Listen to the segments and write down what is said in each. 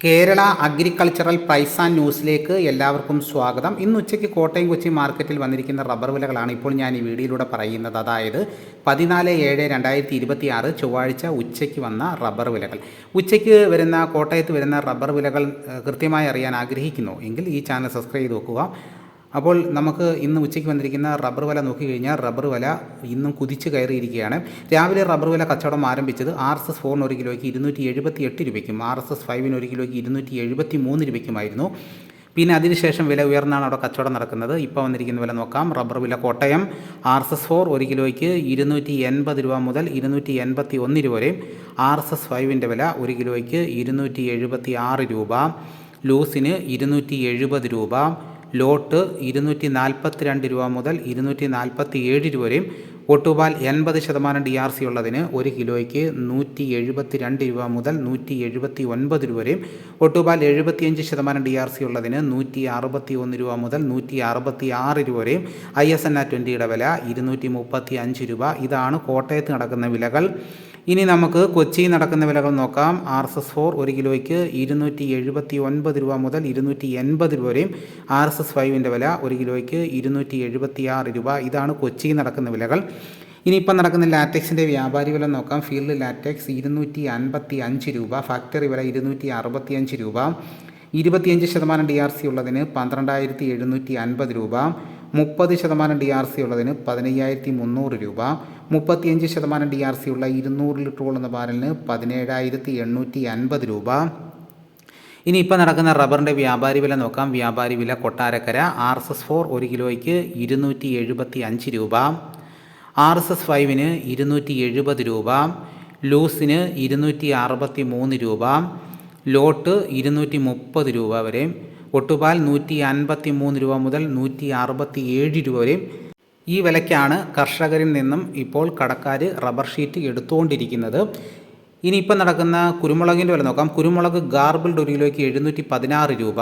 Kerala agricultural price and ന്യൂസിലേക്ക് എല്ലാവർക്കും സ്വാഗതം. ഇന്ന് ഉച്ചയ്ക്ക് കോട്ടയം കൊച്ചി മാർക്കറ്റിൽ വന്നിരിക്കുന്ന റബ്ബർ വിലകളാണ് ഇപ്പോൾ ഞാൻ ഈ വീഡിയോയിലൂടെ പറയുന്നത്. അതായത് 14/7/2026 ചൊവ്വാഴ്ച ഉച്ചയ്ക്ക് വന്ന റബ്ബർ വിലകൾ. ഉച്ചയ്ക്ക് വരുന്ന കോട്ടയത്ത് വരുന്ന റബ്ബർ വിലകൾ കൃത്യമായി അറിയാൻ ആഗ്രഹിക്കുന്നു എങ്കിൽ ഈ ചാനൽ സബ്സ്ക്രൈബ് ചെയ്ത് നോക്കുക. അപ്പോൾ നമുക്ക് ഇന്ന് ഉച്ചയ്ക്ക് വന്നിരിക്കുന്ന റബ്ബർ വില നോക്കിക്കഴിഞ്ഞാൽ റബ്ബർ വില ഇന്നും കുതിച്ച് കയറിയിരിക്കുകയാണ്. രാവിലെ റബ്ബർ വില കച്ചവടം ആരംഭിച്ചത് RSS-4 ഒരു കിലോയ്ക്ക് 278 രൂപയ്ക്കും RSS-5 ഒരു കിലോയ്ക്ക് 273 രൂപയ്ക്കുമായിരുന്നു. പിന്നെ അതിനുശേഷം വില ഉയർന്നാണ് അവിടെ കച്ചവടം നടക്കുന്നത്. ഇപ്പോൾ വന്നിരിക്കുന്ന വില നോക്കാം. റബ്ബർ വില കോട്ടയം RSS-4 ഒരു കിലോയ്ക്ക് 280 രൂപ മുതൽ 281 രൂപ വരെയും RSS-5 വില ഒരു കിലോയ്ക്ക് 276 രൂപ, ലൂസിന് 270 രൂപ, ലോട്ട് 242 രൂപ മുതൽ 247 രൂപ വരെയും, ഒട്ടുപാൽ 80% DRC ഉള്ളതിന് ഒരു കിലോയ്ക്ക് 172 രൂപ മുതൽ 179 രൂപ വരെയും, ഒട്ടുപാൽ 75% DRC ഉള്ളതിന് 161 രൂപ മുതൽ 166 രൂപ വരെയും, ISNA 20യുടെ വില 235 രൂപ. ഇതാണ് കോട്ടയത്ത് നടക്കുന്ന വിലകൾ. ഇനി നമുക്ക് കൊച്ചിയിൽ നടക്കുന്ന വിലകൾ നോക്കാം. RSS-4 ഒരു കിലോയ്ക്ക് 279 രൂപ മുതൽ 280 രൂപ വരെയും, RSS-5 വില ഒരു കിലോയ്ക്ക് 276 രൂപ. ഇതാണ് കൊച്ചിയിൽ നടക്കുന്ന വിലകൾ. ഇനിയിപ്പം നടക്കുന്ന ലാറ്റക്സിൻ്റെ വ്യാപാരി വില നോക്കാം. ഫീൽഡ് ലാറ്റക്സ് 255 രൂപ, ഫാക്ടറി വില 265 രൂപ, 25% DRC ഉള്ളതിന് 12,750 രൂപ, 30% DRC ഉള്ളതിന് 15,300 രൂപ, 35% DRC ഉള്ള 200 ലിറ്റർ കൊള്ളുന്ന ബാരലിന് 17,850 രൂപ. ഇനിയിപ്പോൾ നടക്കുന്ന റബ്ബറിൻ്റെ വ്യാപാരി വില നോക്കാം. വ്യാപാരി വില കൊട്ടാരക്കര RSS-4 ഒരു കിലോയ്ക്ക് 275 രൂപ, RSS-5 270 രൂപ, ലൂസിന് 263 രൂപ, ലോട്ട് 230 രൂപ വരെ, ഒട്ടുപാൽ 153 രൂപ മുതൽ 167 രൂപ വരെയും. ഈ വിലയ്ക്കാണ് കർഷകരിൽ നിന്നും ഇപ്പോൾ കടക്കാർ റബ്ബർ ഷീറ്റ് എടുത്തുകൊണ്ടിരിക്കുന്നത്. ഇനിയിപ്പോൾ നടക്കുന്ന കുരുമുളകിൻ്റെ വില നോക്കാം. കുരുമുളക് ഗാർബിൾഡ് ഒരു കിലോയ്ക്ക് 716 രൂപ,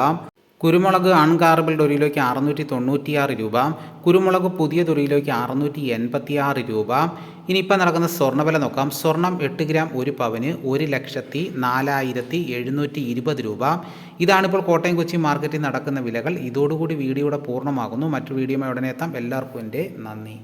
കുരുമുളക് അൺഗാർബിൾഡ് ഒരു കിലോയ്ക്ക് 696 രൂപ, കുരുമുളക് പുതിയത് ഒരു കിലോയ്ക്ക് 686 രൂപ. ഇനിയിപ്പോൾ നടക്കുന്ന സ്വർണ്ണവില നോക്കാം. സ്വർണം 8 ഗ്രാം 1 പവന് 1,04,720 രൂപ. ഇതാണിപ്പോൾ കോട്ടയം കൊച്ചി മാർക്കറ്റിൽ നടക്കുന്ന വിലകൾ. ഇതോടുകൂടി വീഡിയോയുടെ പൂർണ്ണമാകുന്നു. മറ്റൊരു വീഡിയോയുമായി ഉടനെ എത്താം. എല്ലാവർക്കും എൻ്റെ നന്ദി.